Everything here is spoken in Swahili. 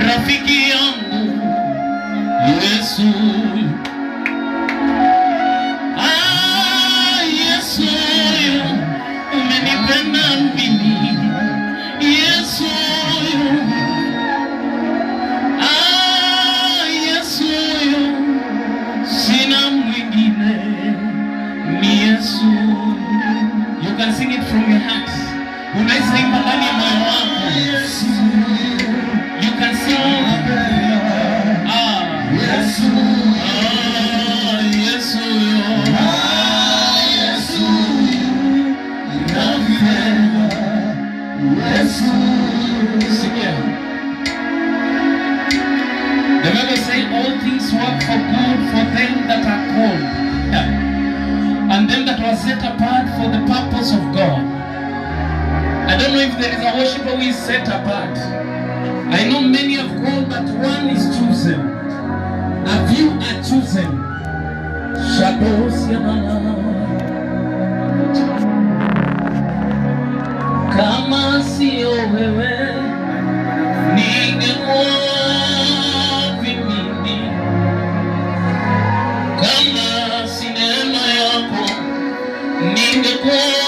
rafiki yangu Yesu. Yesu umenipenda mimi, Yesu. Yesu sina mwingine, ni Yesu. You can sing it from your heart. Unaweza imba ndani ya moyo wako. You can sing it. Yesu. Yesu. Yesu. Yesu. Sing it. The Bible says all things work for good for them that are called, and them that were set apart for the purpose of God. I don't know if there is a worshiper who is set apart. I know many have called, but one is chosen. A few are chosen. Shadows yana. Kama sio wewe ningekuwa mimi. Kama si neema yako ningekuwa